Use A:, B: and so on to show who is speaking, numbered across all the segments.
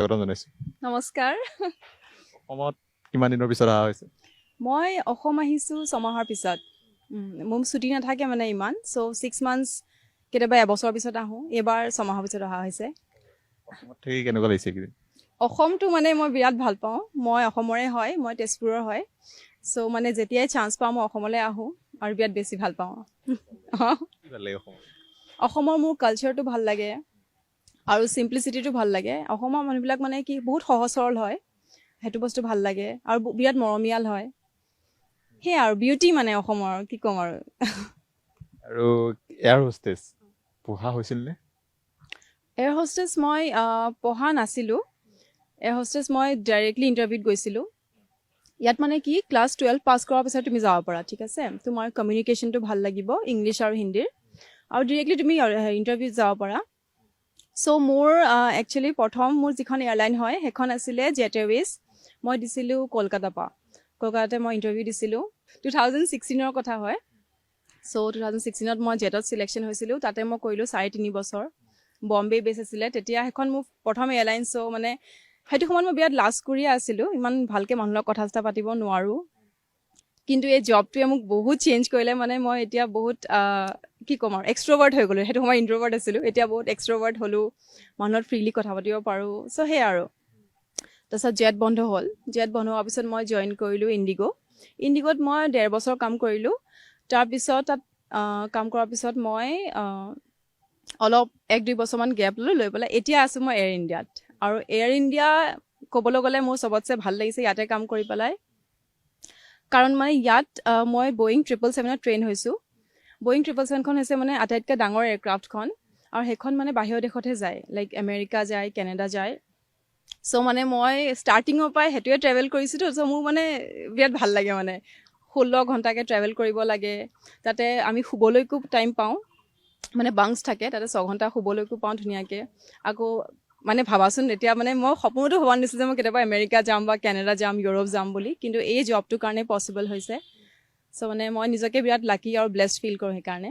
A: স্বাগতম জনাইছোঁ।
B: নমস্কাৰ।
A: অসমত কিমান দিনৰ পিছত অহা হৈছে?
B: মই অসম আহিছোঁ 6 মাহৰ পিছত। মোৰ ছুটি নাথাকে মানে ইমান, চ' 6 মান্থছ কেতিয়াবা এবছৰৰ পিছত আহোঁ। এইবাৰ 6 মাহৰ পিছত অহা হৈছে।
A: অসমত থাকি কেনেকুৱা লাগিছে এইকেইদিন?
B: অসমটো মানে মই বিৰাট ভাল পাওঁ। মই অসমৰে হয়, মই তেজপুৰৰ হয়। চ' মানে যেতিয়াই চান্স পাওঁ মই অসমলৈ আহোঁ আৰু বিৰাট বেছি ভাল পাওঁ।
A: কি ভাল লাগে অসমত?
B: অসমৰ মোৰ কালচাৰটো ভাল লাগে আৰু চিম্প্লিচিটিটো ভাল লাগে। অসমৰ মানুহবিলাক মানে কি বহুত সহজ সৰল হয়, সেইটো বস্তু ভাল লাগে আৰু বিৰাট মৰমীয়াল হয়। সেয়া আৰু বিউটি মানে অসমৰ, কি ক'ম আৰু।
A: আৰু এয়াৰ হোষ্টেছ পঢ়া হৈছিল নে?
B: এয়াৰ হোষ্টেছ মই পঢ়া নাছিলোঁ। এয়াৰ হোষ্টেছ মই ডাইৰেক্টলি ইণ্টাৰভিউত গৈছিলোঁ। ইয়াত মানে কি ক্লাছ 12 পাছ কৰাৰ পিছত তুমি যাব পাৰা, ঠিক আছে। তোমাৰ কমিউনিকেশ্যনটো ভাল লাগিব ইংলিছ আৰু হিন্দীৰ, আৰু ডিৰেক্টলি তুমি ইণ্টাৰভিউত যাব পাৰা। চ' মোৰ একচুৱেলি প্ৰথম মোৰ যিখন এয়াৰলাইন হয় সেইখন আছিলে জেট এয়াৰৱেজ। মই দিছিলোঁ কলকাতাৰ পৰা। কলকাতাতে মই ইণ্টাৰভিউ দিছিলোঁ। 2016ৰ কথা হয়। চ' 2016ত মই জেটত ছিলেকশ্যন হৈছিলোঁ। তাতে মই কৰিলোঁ 3.5 বছৰ। বম্বে বেছ আছিলে তেতিয়া, সেইখন মোৰ প্ৰথম এয়াৰলাইন। চ' মানে সেইটো সময়ত মই বিৰাট লাজ কৰিয়ে আছিলোঁ, ইমান ভালকৈ মানুহৰ লগত কথা চথা পাতিব নোৱাৰোঁ। কিন্তু এই জবটোৱে মোক বহুত চেঞ্জ কৰিলে। মানে মই এতিয়া বহুত কি ক'ম আৰু এক্সট্ৰভাৰ্ট হৈ গ'লোঁ। সেইটো সময়ত ইণ্ট্ৰভাৰ্ট আছিলোঁ, এতিয়া বহুত এক্সট্ৰভাৰ্ট হ'লোঁ, মানুহত ফ্ৰীলি কথা পাতিব পাৰোঁ। চ' সেয়া আৰু তাৰপিছত জেট বন্ধ হ'ল। জেট বন্ধ হোৱাৰ পিছত মই জইন কৰিলোঁ ইণ্ডিগ'। ইণ্ডিগ'ত মই 1.5 বছৰ কাম কৰিলোঁ। তাৰপিছত তাত কাম কৰাৰ পিছত মই অলপ 1-2 বছৰমান গেপ লৈ পেলাই এতিয়া আছোঁ মই এয়াৰ ইণ্ডিয়াত। আৰু এয়াৰ ইণ্ডিয়া ক'বলৈ গ'লে মোৰ চবতছে ভাল লাগিছে ইয়াতে কাম কৰি পেলাই, কাৰণ মানে ইয়াত মই বয়িং 777ত ট্ৰেইন হৈছোঁ। বয়িং 777খন হৈছে মানে আটাইতকৈ ডাঙৰ এয়াৰক্ৰাফ্টখন, আৰু সেইখন মানে বাহিৰৰ দেশতহে যায়, লাইক আমেৰিকা যায়, কেনেডা যায়। চ' মানে মই ষ্টাৰ্টিঙৰ পৰাই সেইটোৱে ট্ৰেভেল কৰিছোঁতো, চ' মোৰ মানে বিৰাট ভাল লাগে। মানে 16 ঘণ্টাকৈ ট্ৰেভেল কৰিব লাগে। তাতে আমি শুবলৈকো টাইম পাওঁ, মানে বাংছ থাকে তাতে 6 ঘণ্টা শুবলৈকো পাওঁ ধুনীয়াকৈ। আকৌ মানে ভাবাচোন, এতিয়া মানে মই সপোনতো ভবা নাছিলোঁ যে মই কেতিয়াবা আমেৰিকা যাম বা কেনেডা যাম, ইউৰোপ যাম বুলি, কিন্তু এই জবটোৰ কাৰণে পচিবল হৈছে। চ' মানে মই নিজকে বিৰাট লাকি আৰু ব্লেছড ফিল কৰোঁ সেইকাৰণে।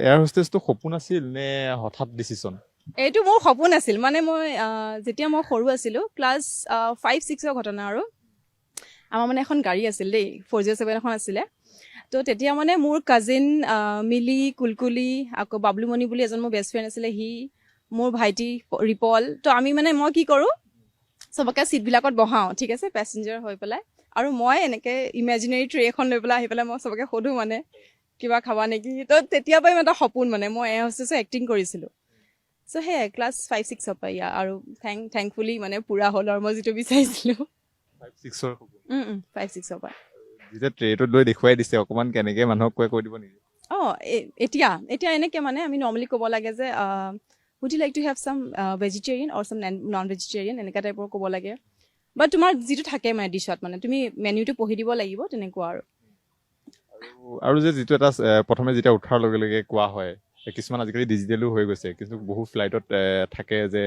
A: এয়াৰ হোষ্টেছটো সপোন আছিল নে হঠাৎ ডিচিশ্যন?
B: এইটো মোৰ সপোন আছিল। মানে মই যেতিয়া মই সৰু আছিলোঁ, ক্লাছ 5-6ৰ ঘটনা আৰু। আমাৰ মানে এখন গাড়ী আছিল দেই, 407 এখন আছিলে। তো তেতিয়া মানে মোৰ কাজিন মিলি, কুলকুলি, আকৌ বাবলুমণি বুলি এজন মোৰ বেষ্ট ফ্ৰেণ্ড আছিলে, সি, মোৰ ভাইটি ৰিপল, তো আমি মানে মই কি কৰোঁ চবকে ছিটবিলাকত বহাওঁ, ঠিক আছে, পেছেঞ্জাৰ হৈ পেলাই। আৰু মই এনেকৈ ইমেজিনেৰী ট্ৰে এখন লৈ পেলাই আহি পেলাই মই চবকে সোধোঁ মানে কিবা খাবা নেকি। তো তেতিয়াৰ পৰাই এটা সপোন, মানে মই এয়াৰ হোষ্টেছত এক্টিং কৰিছিলোঁ। চ' সেয়াই ক্লাছ 5-6ৰ পৰা ইয়াৰ, আৰু থেংকফুলি মানে পূৰা হ'ল আৰু মই যিটো বিচাৰিছিলোঁ।
A: 5-6ৰ সপোন
B: 5-6ৰ পৰা।
A: যেতিয়া ট্ৰেটোত লৈ দেখুৱাই দিছে, অকণমান কেনেকৈ মানুহক কৈ দিব নেকি?
B: এতিয়া এনেকৈ মানে আমি নৰ্মেলি ক'ব লাগে যে would you like to have some vegetarian or some non-vegetarian, এনেকুৱা টাইপৰ ক'ব লাগে। বা তোমাৰ যিটো থাকে মানে ডিছত, মানে তুমি মেনুটো পঢ়ি দিব লাগিব, তেনেকুৱা আৰু।
A: আৰু যে যিটো এটা প্ৰথমে যেতিয়া উঠাৰ লগে লগে কোৱা হয়, কিছুমান আজিকালি ডিজিটেলো হৈ গৈছে, কিন্তু বহুত ফ্লাইটত থাকে যে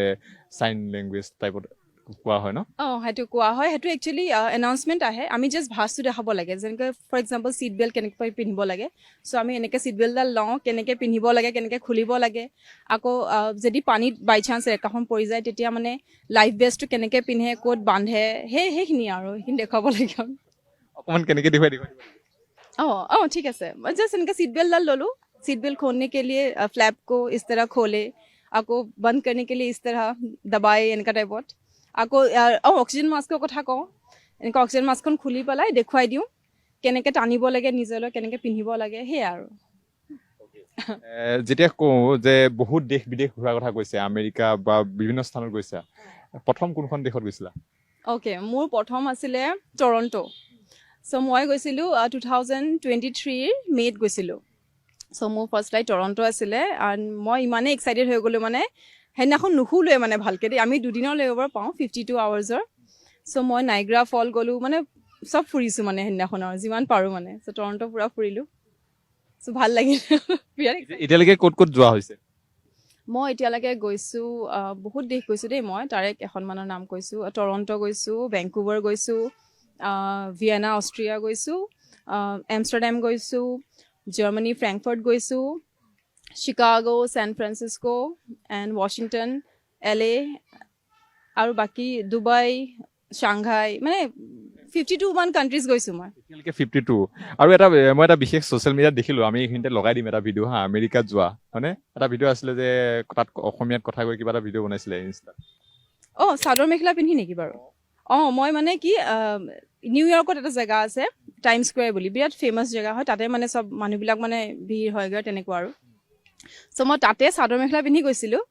A: চাইন লেংগুৱেজ টাইপত কোৱা হয় ন?
B: সেইটো কোৱা হয়। সেইটো একচুৱেলি এনাউন্সমেণ্ট আহে, আমি জাষ্ট ভাজটো দেখাব লাগে। যেনেকৈ ফৰ এক্সাম্পল ছিট বেল্ট কেনেকৈ পিন্ধিব লাগে, চ' আমি এনেকৈ ছিট বেল্টডাল লওঁ, কেনেকৈ পিন্ধিব লাগে, কেনেকৈ খুলিব লাগে। আকৌ যদি পানীত বাই চান্স একাখন পৰি যায়, তেতিয়া মানে লাইফ বেষ্টটো কেনেকৈ পিন্ধে, ক'ত বান্ধে, সেইখিনি আৰু সেইখিনি দেখুৱাব লাগে।
A: অকণমান কেনেকৈ দেখুৱাই দিব?
B: ठीक है सर। जस्ट इनका सीट बेल्ट डाल लो। सीट बेल्ट खोलने के लिए फ्लैप को इस तरह खोले, आपको बंद करने के लिए इस तरह दबाए, इनका टाइपत। আকৌ অক্সিজেন মাস্কৰ কথা কওঁ, এনেকৈ অক্সিজেন মাস্কখন খুলি পেলাই দেখুৱাই দিওঁ কেনেকৈ টানিব লাগে নিজলৈ, কেনেকৈ পিন্ধিব লাগে, সেয়াই আৰু।
A: যেতিয়া কওঁ যে বহুত দেশ বিদেশ ঘূৰাৰ কথা কৈছে, আমেৰিকা বা বিভিন্ন স্থানত গৈছা, প্ৰথম কোনখন দেশত গৈছিলা?
B: মোৰ প্ৰথম আছিলে টৰণ্টো। চ' মই গৈছিলোঁ 2023 মে'ত গৈছিলোঁ। চ' মোৰ ফাৰ্ষ্ট ফ্লাইট টৰণ্টো আছিলে। এণ্ড মই ইমানেই এক্সাইটেড হৈ গ'লোঁ, মানে সেইদিনাখন নুশুলোৱে মানে ভালকৈ দেই। আমি 2 দিনৰ লে'অভাৰ পাওঁ 52 আৱাৰ্ছৰ। চ' মই নাইগ্ৰা ফল গ'লোঁ, মানে চব ফুৰিছোঁ মানে সেইদিনাখন আৰু যিমান পাৰোঁ মানে। চ' টৰণ্টো পূৰা ফুৰিলোঁ। চ' ভাল লাগিল।
A: এতিয়ালৈকে ক'ত ক'ত যোৱা হৈছে?
B: মই এতিয়ালৈকে গৈছোঁ বহুত দেশ গৈছোঁ দেই। মই তাৰে কেইখনমানৰ নাম কৈছোঁ। টৰণ্টো গৈছোঁ, ভেংকুভাৰ গৈছোঁ, ভিয়েনা অষ্ট্ৰিয়া গৈছোঁ, এমষ্টাৰডাম গৈছোঁ, জাৰ্মানী ফ্ৰেংকফাৰ্ট গৈছোঁ, Chicago, San Francisco and Washington, LA, আৰু বাকী ডুবাই চাংঘাই মানে 52 মান কাণ্ট্ৰিজ গৈছোঁ মই
A: এতিয়ালৈকে 52 আৰু মই এটা বিশেষ ছ'চিয়েল মিডিয়াত দেখিলো আমি এইখিনিতে লগাই দিম এটা ভিডিঅ' হা আমেৰিকাত যোৱা মানে এটা ভিডিঅ' আছিলে যে তাত অসমীয়াত কথা কৈ কিবা এটা ভিডিঅ' বনাইছিলে ইনষ্টাত
B: চাদৰ মেখেলা পিন্ধি নেকি বাৰু মই মানে কি নিউয়ৰ্কত এটা জেগা আছে টাইম স্কুৱেৰ বুলি বিৰাট ফেমাছ জেগা হয় তাতে মানে চব মানুহবিলাক মানে ভিৰ হয়গৈ তেনেকুৱা আৰু চ' মই তাতে চাদৰ মেখেলা পিন্ধি গৈছিলোঁ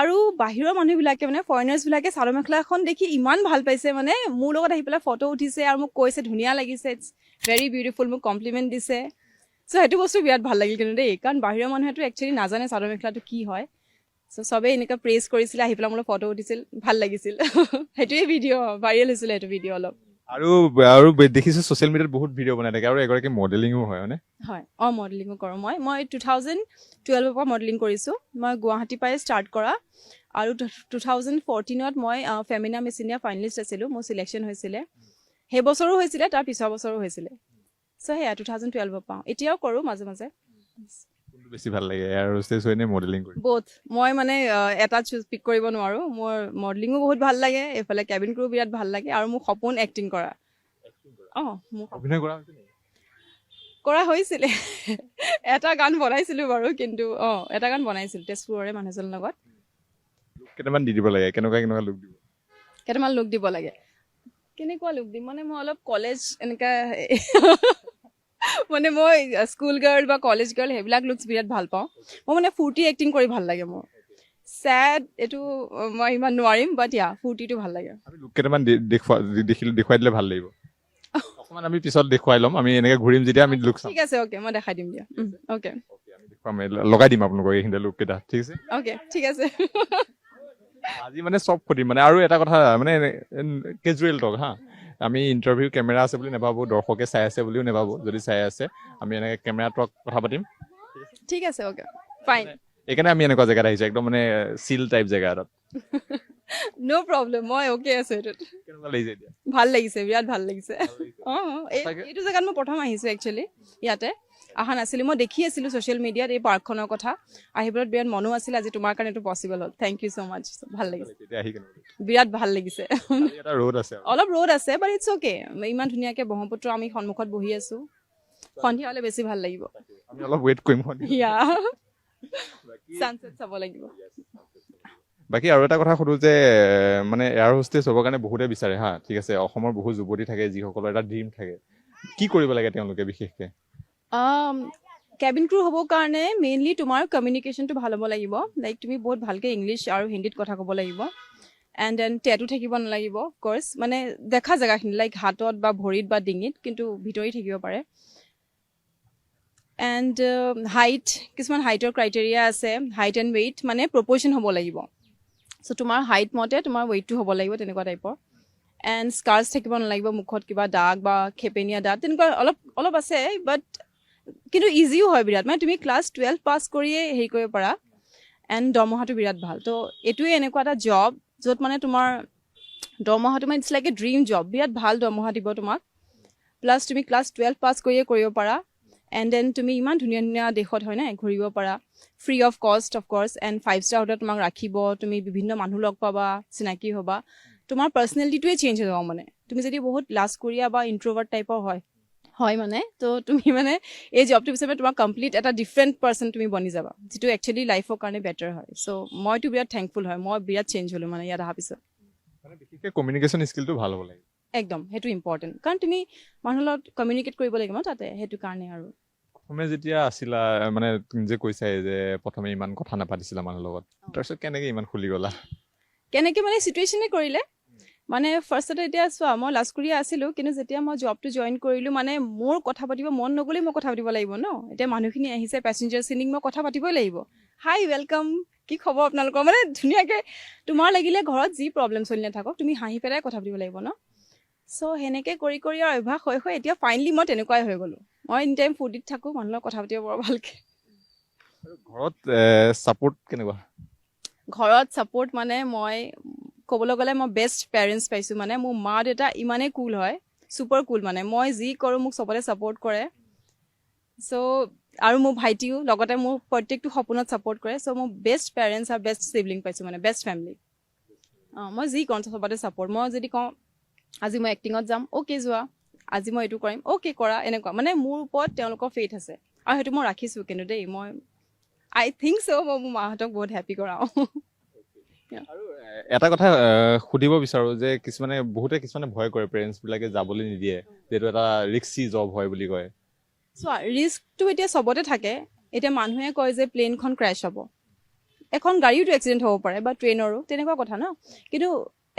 B: আৰু বাহিৰৰ মানুহবিলাকে মানে ফৰেনাৰ্ছবিলাকে চাদৰ মেখেলাখন দেখি ইমান ভাল পাইছে মানে মোৰ লগত আহি পেলাই ফটো উঠিছে আৰু মোক কৈছে ধুনীয়া লাগিছে ইটছ ভেৰি বিউটিফুল মোক কমপ্লিমেণ্ট দিছে চ' সেইটো বস্তু বিৰাট ভাল লাগিল কিন্তু দেই কাৰণ বাহিৰৰ মানুহেতো একচুৱেলি নাজানে চাদৰ মেখেলাটো কি হয় চ' চবেই এনেকুৱা প্ৰেজ কৰিছিলে আহি পেলাই মোৰ লগত ফটো উঠিছিল ভাল লাগিছিল সেইটোৱে ভিডিঅ' ভাইৰেল হৈছিলে সেইটো ভিডিঅ' অলপ
A: আৰু দেখিছো ছ'চিয়েল মিডিয়াত বহুত ভিডিঅ' বনাই থাকে আৰু এগৰাকী মডেলিঙো হয় হয়নে
B: হয় মডেলিঙো কৰোঁ মই 2012ৰ পৰা মডেলিং কৰিছোঁ মই গুৱাহাটীৰ পৰাই ষ্টাৰ্ট কৰা আৰু 2014ত মই ফেমিনা মিছ ইণ্ডিয়া ফাইনেলিষ্ট আছিলোঁ মোৰ চিলেকশ্যন হৈছিলে সেই বছৰো হৈছিলে তাৰ পিছৰ বছৰো হৈছিলে চ' সেয়া 2012ৰ পৰা এতিয়াও কৰোঁ মাজে মাজে
A: কোনটো বেছি ভাল লাগে এয়াৰ হোষ্টেছ হয় নে মডেলিং কৰি
B: বহুত মই মানে এটা চুজ পিক কৰিব নোৱাৰোঁ মোৰ মডেলিঙো বহুত ভাল লাগে এইফালে কেবিন ক্ৰু বিৰাট ভাল লাগে আৰু মোৰ সপোন এক্টিং কৰা মোৰ
A: অভিনয় কৰা হৈছে নেকি
B: কৰা হৈছিলে এটা গান বনাইছিলোঁ বাৰু কিন্তু এটা গান বনাইছিলোঁ তেজপুৰৰে মানুহজনৰ লগত
A: কেইটামান দি দিব লাগে কেনেকুৱা লুক দিব
B: কেইটামান লুক দিব লাগে কেনেকুৱা লুক দিম মানে মই অলপ কলেজ এনেকুৱা মানে মই স্কুল গাৰ্ল বা কলেজ গাৰ্ল সেইবিলাক লুকছ বিৰাট ভাল পাওঁ মই মানে ফূৰ্তি এক্টিং কৰি ভাল লাগে মোৰ ছেড এইটো মই ইমান নোৱাৰিম বাট ফূৰ্তিটো ভাল লাগে
A: আমি লুক কেইটামান দেখুৱাই দিলে ভাল লাগিব অকণমান আমি পিছত দেখুৱাই ল'ম আমি এনেকৈ ঘূৰিম যেতিয়া আমি লুক চাম
B: ঠিক আছে মই দেখাই দিম দিয়া অ'কে
A: আমি দেখুৱাম লগাই দিম আপোনালোকক এইখিনিতে লুক কেইটা ঠিক আছে
B: অ'কে ঠিক আছে
A: আজি মানে চব সুধিম মানে আৰু এটা কথা মানে কেজুৱেল টক হা আমি ইণ্টাৰভিউ কেমেৰা আছে বুলি নাভাবোঁ দৰ্শকে চাই আছে বুলিও নাভাবোঁ যদি চাই আছে আমি এনেকৈ কেমেৰা টক কথা পাতিম
B: ঠিক আছে অ'কে ফাইন
A: এইকাৰণে আমি এনেকুৱা জেগাত আহিছোঁ একদম মানে চিল টাইপ জেগা এটাত
B: ন' প্ৰব্লেম মই অ'কে আছোঁ এইটোত
A: কেনেকুৱা লাগিছে এতিয়া
B: ভাল লাগিছে বিৰাট ভাল লাগিছে এইটো জেগাত মই প্ৰথম আহিছোঁ একচুৱেলি ইয়াতে অহা নাছিলোঁ মই দেখি আছিলোঁ ছ'চিয়েল মিডিয়াত এই পাৰ্কখনৰ কথা আহিবলৈ বিৰাট মনো আছিল আজি তোমাৰ কাৰণে এইটো পচিবল হ'ল থেংক ইউ ছ' মাছ ভাল লাগিছে বিৰাট ভাল লাগিছে অলপ ৰ'দ আছে বাট ইটছ অ'কে ইমান ধুনীয়াকৈ ব্ৰহ্মপুত্ৰ আমি সন্মুখত বহি আছোঁ সন্ধিয়া হ'লে বেছি ভাল লাগিব
A: আমি অলপ ৱেইট কৰিম
B: ছানছেট চাব লাগিব
A: বাকী আৰু এটা কথা সুধো যে মানে এয়াৰ হোষ্টেছ হ'বৰ কাৰণে বহুতে বিচাৰে হা ঠিক আছে অসমৰ বহুত যুৱতী থাকে যিসকলৰ এটা ড্ৰিম থাকে কি কৰিব লাগে তেওঁলোকে বিশেষকৈ
B: কেবিন ক্ৰু হ'বৰ কাৰণে মেইনলি তোমাৰ কমিউনিকেশ্যনটো ভাল হ'ব লাগিব লাইক তুমি বহুত ভালকৈ ইংলিছ আৰু হিন্দীত কথা ক'ব লাগিব এণ্ড দেন টেটু থাকিব নালাগিব কৰ্চ মানে দেখা জেগাখিনি লাইক হাতত বা ভৰিত বা ডিঙিত কিন্তু ভিতৰি থাকিব পাৰে এণ্ড হাইট কিছুমান হাইটৰ ক্ৰাইটেৰিয়া আছে হাইট এণ্ড ৱেইট মানে প্ৰপ'ৰ্শ্যন হ'ব লাগিব চ' তোমাৰ হাইট মতে তোমাৰ ৱেইটটো হ'ব লাগিব তেনেকুৱা টাইপৰ এণ্ড স্কাৰ্ছ থাকিব নালাগিব মুখত কিবা দাগ বা খেপেনীয়া দাগ তেনেকুৱা অলপ আছে বাট কিন্তু ইজিও হয় বিৰাট মানে তুমি ক্লাছ 12 পাছ কৰিয়ে হেৰি কৰিব পাৰা এণ্ড দৰমহাটো বিৰাট ভাল তো এইটোৱে এনেকুৱা এটা জব য'ত মানে তোমাৰ দৰমহাটো মানে it's like a dream job বিৰাট ভাল দৰমহা দিব তোমাক প্লাছ তুমি ক্লাছ 12 পাছ কৰিয়ে কৰিব পাৰা এণ্ড দেন তুমি ইমান ধুনীয়া ধুনীয়া দেশত হয় নাই ঘূৰিব পাৰা ফ্ৰী অফ কষ্ট অফক'ৰ্ছ এণ্ড 5 ষ্টাৰ হোটেলত তোমাক ৰাখিব তুমি বিভিন্ন মানুহ লগ পাবা চিনাকি হ'বা তোমাৰ পাৰ্চনেলিটিটোৱে চেঞ্জ হৈ যাব মানে তুমি যদি বহুত লাজকুৰীয়া বা ইণ্ট্ৰভাৰ্ট টাইপৰ হয় মানে তো তুমি মানে এই জবটো পিছত তোমাৰ কমপ্লিট এটা ডিফাৰেণ্ট পাৰ্চন তুমি বনি যাবা যিটো একচুৱেলি লাইফৰ কাৰণে বেটাৰ হয় চ' মইতো বিৰাট থেংকফুল হয় মই বিৰাট চেঞ্জ হ'লোঁ মানে ইয়াত অহাৰ পিছত
A: বিশেষকৈ কমিউনিকেশ্যন স্কিলটো ভাল হ'ব লাগে
B: একদম সেইটো ইম্পৰ্টেণ্ট কাৰণ তুমি মানুহৰ লগত কমিউনিকেট কৰিব লাগিব ন তাতে সেইটো কাৰণে আৰু
A: প্ৰথমে যেতিয়া আছিলা মানে তুমি যে কৈছাই যে প্ৰথমে ইমান কথা নাপাতিছিলা মানুহৰ লগত তাৰপিছত কেনেকৈ ইমান খুলি গ'লা
B: কেনেকৈ মানে চিটুৱেশ্যনে কৰিলে মানে ফাৰ্ষ্টতে এতিয়া চোৱা মই লাজকুৰীয়া আছিলোঁ কিন্তু যেতিয়া মই জবটো জইন কৰিলোঁ মানে মোৰ কথা পাতিব মন নগ'লেই মই কথা পাতিব লাগিব ন এতিয়া মানুহখিনি আহিছে পেচেঞ্জাৰ চিনিক মই কথা পাতিবই লাগিব হাই ৱেলকাম কি খবৰ আপোনালোকৰ মানে ধুনীয়াকৈ তোমাৰ লাগিলে ঘৰত যি প্ৰব্লেম চলি নাথাকক তুমি হাঁহি পেলাই কথা পাতিব লাগিব ন চ' সেনেকৈ কৰি কৰি আৰু অভ্যাস হৈ এতিয়া ফাইনেলি মই তেনেকুৱাই হৈ গ'লোঁ মই এনি টাইম ফূৰ্তিত থাকোঁ মানুহৰ লগত কথা পাতিব বৰ ভালকৈ
A: ঘৰত ছাপোৰ্ট কেনেকুৱা
B: ঘৰত ছাপোৰ্ট মানে মই ক'বলৈ গ'লে মই বেষ্ট পেৰেণ্টছ পাইছোঁ মানে মোৰ মা দেউতা ইমানেই কুল হয় ছুপাৰ কুল মানে মই যি কৰোঁ মোক চবতে ছাপোৰ্ট কৰে চ' আৰু মোৰ ভাইটিও লগতে মোৰ প্ৰত্যেকটো সপোনত ছাপোৰ্ট কৰে চ' মোৰ বেষ্ট পেৰেণ্টছ আৰু বেষ্ট চিবলিং পাইছোঁ মানে বেষ্ট ফেমিলি মই যি কওঁ চবতে ছাপৰ্ট। মই যদি কওঁ আজি মই এক্টিঙত যাম, অ'কে যোৱা, আজি মই এইটো কৰিম, অ'কে কৰা, এনেকুৱা মানে মোৰ ওপৰত তেওঁলোকৰ ফেইথ আছে আৰু সেইটো মই ৰাখিছোঁ। কিন্তু দেই মই আই থিংক চ' মই মোৰ মাহঁতক বহুত হেপ্পী কৰাওঁ।
A: আৰু এটা কথা সুধিব বিচাৰোঁ যে কিছুমানে ভয় কৰে, পেৰেণ্টছবিলাকে যাবলৈ নিদিয়ে, যিহেতু এটা ৰিস্কি জব হয় বুলি কয়।
B: চোৱা, ৰিস্কটো এতিয়া চবতে থাকে। এতিয়া মানুহে কয় যে প্লেনখন ক্ৰেছ হ'ব, এখন গাড়ীওতো এক্সিডেণ্ট হ'ব পাৰে বা ট্ৰেইনৰো, তেনেকুৱা কথা ন। কিন্তু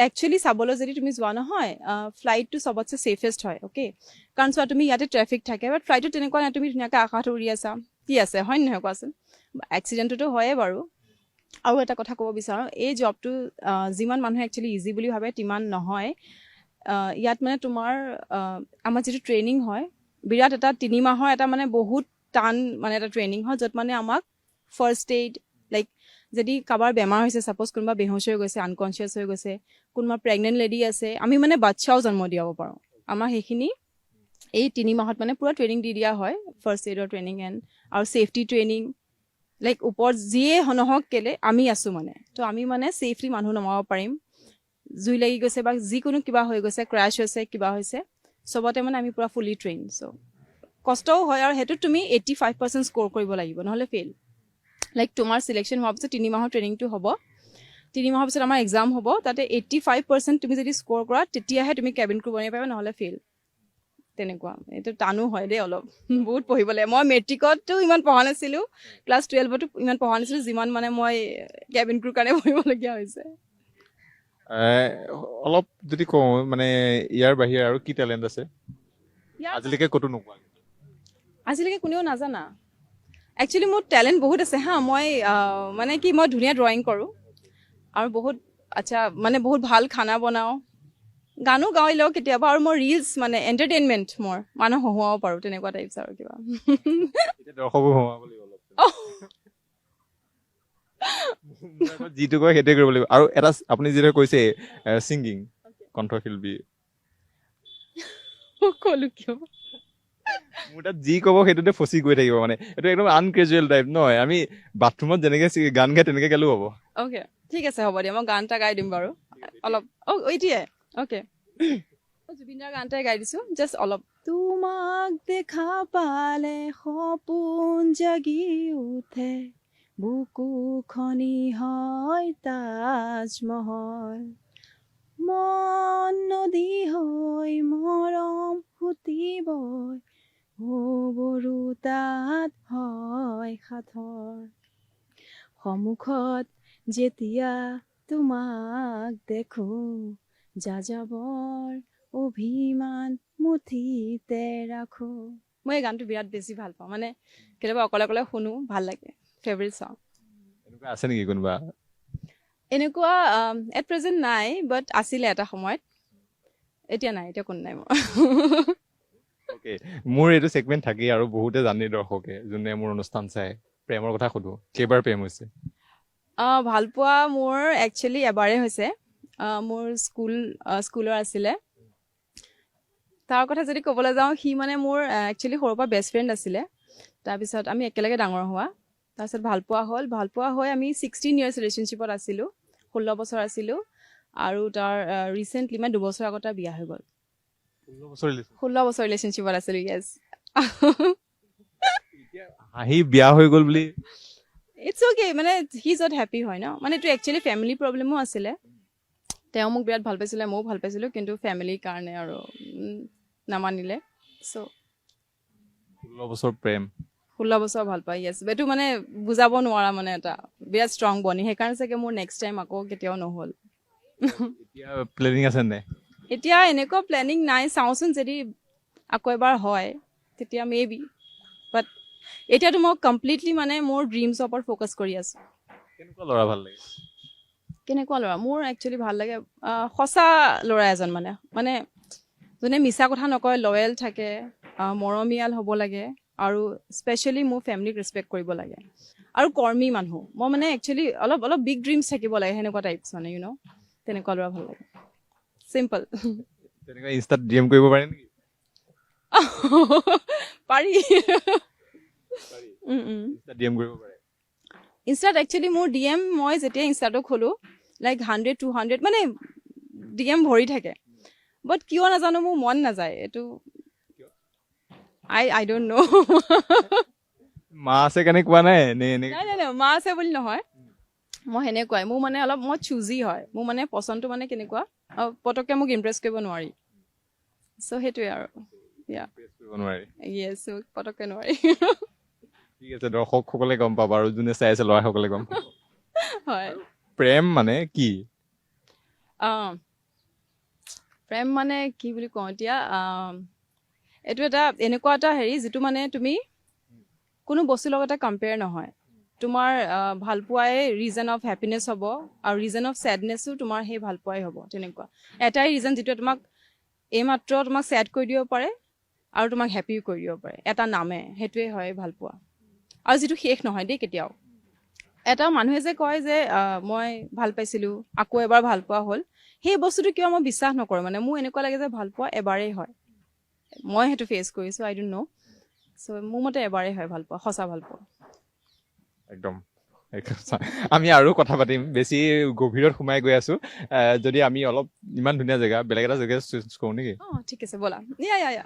B: একচুৱেলি চাবলৈ যদি তুমি যোৱা নহয়, ফ্লাইটটো চবতছে ছেফেষ্ট হয়, অ'কে। কাৰণ চোৱা, তুমি ইয়াতে ট্ৰেফিক থাকে, বাট ফ্লাইটটো তেনেকুৱা নাই, তুমি ধুনীয়াকৈ আকাশত উৰি আছা, কি আছে হয় নহয় কোৱাচোন। এক্সিডেণ্টটোতো হয়ে বাৰু। আৰু এটা কথা ক'ব বিচাৰোঁ, এই জবটো যিমান মানুহে একচুৱেলি ইজি বুলি ভাবে তিমান নহয়। ইয়াত মানে তোমাৰ আমাৰ যিটো ট্ৰেইনিং হয়, বিৰাট এটা 3 মাহৰ এটা মানে বহুত টান মানে এটা ট্ৰেইনিং হয়, য'ত মানে আমাক ফাৰ্ষ্ট এইড, লাইক যদি কাৰোবাৰ বেমাৰ হৈছে, ছাপ'জ কোনোবা বেহুচ হৈ গৈছে, আনকনচিয়াছ হৈ গৈছে, কোনোবা প্ৰেগনেণ্ট লেডি আছে, আমি মানে বাচ্ছাও জন্ম দিয়াব পাৰোঁ। আমাৰ সেইখিনি এই 3 মাহত মানে পূৰা ট্ৰেইনিং দি দিয়া হয়, ফাৰ্ষ্ট এইডৰ ট্ৰেইনিং আৰু ছেফটি ট্ৰেইনিং, লাইক ওপৰত যিয়ে নহওক কেলে আমি আছোঁ মানে। তো আমি মানে ছেফলি মানুহ নমাব পাৰিম। জুই লাগি গৈছে বা যিকোনো কিবা হৈ গৈছে, ক্ৰেছ হৈছে, কিবা হৈছে, চবতে মানে আমি পূৰা ফুলি ট্ৰেইন। চ' কষ্টও হয় আৰু সেইটোত তুমি 85% স্ক'ৰ কৰিব লাগিব, নহ'লে ফেইল। লাইক তোমাৰ চিলেকশ্যন হোৱাৰ পিছত 3 মাহৰ ট্ৰেইনিংটো হ'ব, 3 মাহৰ পিছত আমাৰ এক্সাম হ'ব, তাতে 85% তুমি যদি স্ক'ৰ কৰা তেতিয়াহে তুমি কেবিন ক্ৰু বনিব পাৰিবা, নহ'লে ফেইল। তেনেকুৱা। এইটো টানো হয় দেই অলপ, বহুত পঢ়িব লাগে। মই মেট্ৰিকতো ইমান পঢ়া নাছিলোঁ, ক্লাছ 12তো ইমান পঢ়া নাছিলোঁ, যিমান মানে মই কেবিন ক্ৰুৰ কাৰণে পঢ়িবলগীয়া হৈছে।
A: অলপ যদি কওঁ মানে ইয়াৰ বাহিৰে আৰু কি টেলেণ্ট আছে আজিলৈকে ক'তো নোপোৱা?
B: আজিলৈকে কোনেও নাজানা। একচুৱেলি মোৰ টেলেণ্ট বহুত আছে হা। মই মানে কি, মই ধুনীয়া ড্ৰয়িং কৰোঁ আৰু মানে বহুত ভাল খানা বনাওঁ, গানো গাই লওঁ কেতিয়াবা, আৰু মোৰ ৰিলছ মানে এণ্টাৰটেইনমেণ্ট, মোৰ মানুহ হহুৱাব পাৰোঁ, তেনেকুৱা টাইপছ আৰু কিবা।
A: এতিয়া দৰ্শকো সোমাব লাগিব অলপ। যিটো কয় সেইটোৱে কৰিব লাগিব। আৰু এটা আপুনি যিটো কৈছে ছিংগিং, কণ্ঠশিল্পী,
B: ক'লো কিয়?
A: মোৰ তাত যি ক'ব সেইটোতে ফচি গৈ থাকিব। মানে এইটো একদম আনকেজুৱেল টাইপ নহয়, আমি বাথৰুমত যেনেকে গান গাই তেনেকে গালেও হ'ব।
B: অ'কে, ঠিক আছে, হ'ব দিয়া, মই গান এটা গাই দিম বাৰু অলপ। এতিয়াই অ'কে, জুবিন দাৰ গান এটাই গাই দিছোঁ, জাষ্ট অলপ। তোমাক দেখা পালে সপোন জাগি উঠে, বুকু খনি হয় তাজমহল, মন নদী হৈ মৰম ফুটিবই, বৰু তাত হয় সাথৰ, সন্মুখত যেতিয়া তোমাক দেখো, যাযাবৰ অভিমান মুঠিতে ৰাখো। মই এই গানটো বিৰাট বেছি ভাল পাওঁ, মানে কেতিয়াবা অকলে অকলে শুনো, ভাল লাগে, ফেভৰেট চং।
A: এনেকুৱা আছে নেকি কোনোবা?
B: এনেকুৱা এট প্ৰেজেণ্ট নাই, বাট আছিলে এটা সময়ত, এতিয়া নাই, এতিয়া কোনো নাই মোৰ।
A: অ'কে, মোৰ এইটো ছেগমেণ্ট থাকেই আৰু বহুতে জানে, দৰ্শকে যোনে মোৰ অনুষ্ঠান চাই। প্ৰেমৰ কথা সুধো, কেইবাৰ প্ৰেম হৈছে?
B: ভালপোৱা মোৰ একচুৱেলি এবাৰেই হৈছে। মোৰ স্কুলৰ আছিলে। তাৰ কথা যদি ক'বলৈ যাওঁ, সি মানে মোৰ একচুৱেলি সৰুৰ পৰা বেষ্ট ফ্ৰেণ্ড আছিলে। তাৰপিছত আমি একেলগে ডাঙৰ হোৱা, তাৰপিছত ভালপোৱা হৈ আমি 16 years ৰিলেশ্যনশ্বিপত আছিলোঁ, 16 বছৰ আছিলোঁ। আৰু তাৰ ৰিচেণ্টলি মানে 2 বছৰ আগত তাৰ বিয়া হৈ গ'ল। 16 বছৰ ৰিলেশ্যনশ্বিপত আছিলোঁ, য়েছ।
A: হাঁহি বিয়া হৈ গ'ল বুলি?
B: ইটছ অ'কে, মানে হি ইজ নট হেপ্পী হয় ন, মানে এইটো একচুৱেলি ফেমিলি প্ৰব্লেমো আছিলে। তেওঁ মোক বিৰাট ভাল পাইছিলে, ময়ো ভাল পাইছিলোঁ, কিন্তু ফেমিলিৰ কাৰণে আৰু নামানিলে। চ'
A: 16 বছৰ প্ৰেম,
B: 16 বছৰ ভাল পাই, য়েছ। এইটো মানে বুজাব নোৱাৰা, মানে এটা বিৰাট ষ্ট্ৰং বনি, সেইকাৰণে চাগে মোৰ নেক্সট টাইম আকৌ কেতিয়াও নহ'ল।
A: এতিয়া প্লেনিং আছে নে?
B: এতিয়া এনেকুৱা প্লেনিং নাই, চাওঁচোন যদি আকৌ এবাৰ হয় তেতিয়া মে বি, বাট এতিয়াতো মই কমপ্লিটলি মানে মোৰ ড্ৰিমছৰ ওপৰত ফ'কাছ কৰি আছোঁ।
A: কেনেকুৱা ল'ৰা ভাল লাগে?
B: কেনেকুৱা ল'ৰা? মোৰ একচুৱেলি ভাল লাগে সঁচা ল'ৰা এজন, মানে যোনে মিছা কথা নকয়, লয়েল থাকে, মৰমীয়াল হ'ব লাগে, আৰু স্পেচিয়েলি মোৰ ফেমিলিক ৰেচপেক্ট কৰিব লাগে, আৰু কৰ্মী মানুহ। মই মানে একচুৱেলি অলপ বিগ ড্ৰিমছ থাকিব লাগে, সেনেকুৱা টাইপছ মানে, তেনেকুৱা ল'ৰা ভাল লাগে। চিম্পল।
A: তেনেকুৱা ইনষ্টাত ডিএম কৰিব পাৰে নেকি?
B: পাৰি।
A: ইনষ্টাত ডিএম কৰিব পাৰে?
B: ইনষ্টাত একচুৱেলি মোৰ ডিএম, মই যেতিয়া ইনষ্টাটো খোলোঁ, লাইক 100-200 মানে DM ভৰি থাকে বাট কিয় নাজানো মোৰ মন নাযায় এইটো I don't know
A: মা আছে কাৰণে কোৱা নাই নে নে
B: নাই নাই নাই মা আছে বুলি নহয় মই সেনেকুৱাই মোৰ মানে অলপ মই চুজি হয় মোৰ মানে পচন্দটো মানে কেনেকুৱা পটককৈ মোক ইমপ্ৰেছ কৰিব নোৱাৰি চ' সেইটোৱে আৰু
A: কৰিব নোৱাৰি
B: য়েছ পটককৈ নোৱাৰি
A: ঠিক আছে দৰ্শকসকলে গম পাব আৰু যোনে চাই আছে ল'ৰাসকলে গম পাব
B: হয়
A: প্ৰেম মানে কি
B: প্ৰেম মানে কি বুলি কওঁ এতিয়া এইটো এটা এনেকুৱা এটা হেৰি যিটো মানে তুমি কোনো বস্তুৰ লগতে কম্পেয়াৰ নহয় তোমাৰ ভাল পোৱাই ৰিজন অফ হেপিনেছ হ'ব আৰু ৰিজন অফ চেডনেছো তোমাৰ সেই ভাল পোৱাই হ'ব তেনেকুৱা এটাই ৰিজন যিটোৱে তোমাক এইমাত্ৰ তোমাক চেড কৰি দিব পাৰে আৰু তোমাক হেপিও কৰি দিব পাৰে এটা নামে সেইটোৱে হয় ভাল পোৱা আৰু যিটো শেষ নহয় দেই কেতিয়াও এটা মানুহে যে কয় যে মই ভাল পাইছিলোঁ আকৌ এবাৰ ভাল পোৱা হ'ল সেই বস্তুটো কিয় মই বিশ্বাস নকৰোঁ মানে মোৰ এনেকুৱা লাগে যে ভাল পোৱা এবাৰেই হয় মই সেইটো ফেচ কৰিছোঁ আই ডোণ্ট ন' চ' মোৰ মতে এবাৰেই হয় ভাল পোৱা সঁচা ভাল পোৱা
A: একদম আমি আৰু কথা পাতিম বেছি গভীৰত সোমাই গৈ আছো যদি আমি অলপ ইমান ধুনীয়া জেগা বেলেগ এটা জেগা চুজ কৰোঁ নেকি
B: ঠিক আছে ব'লা ইয়া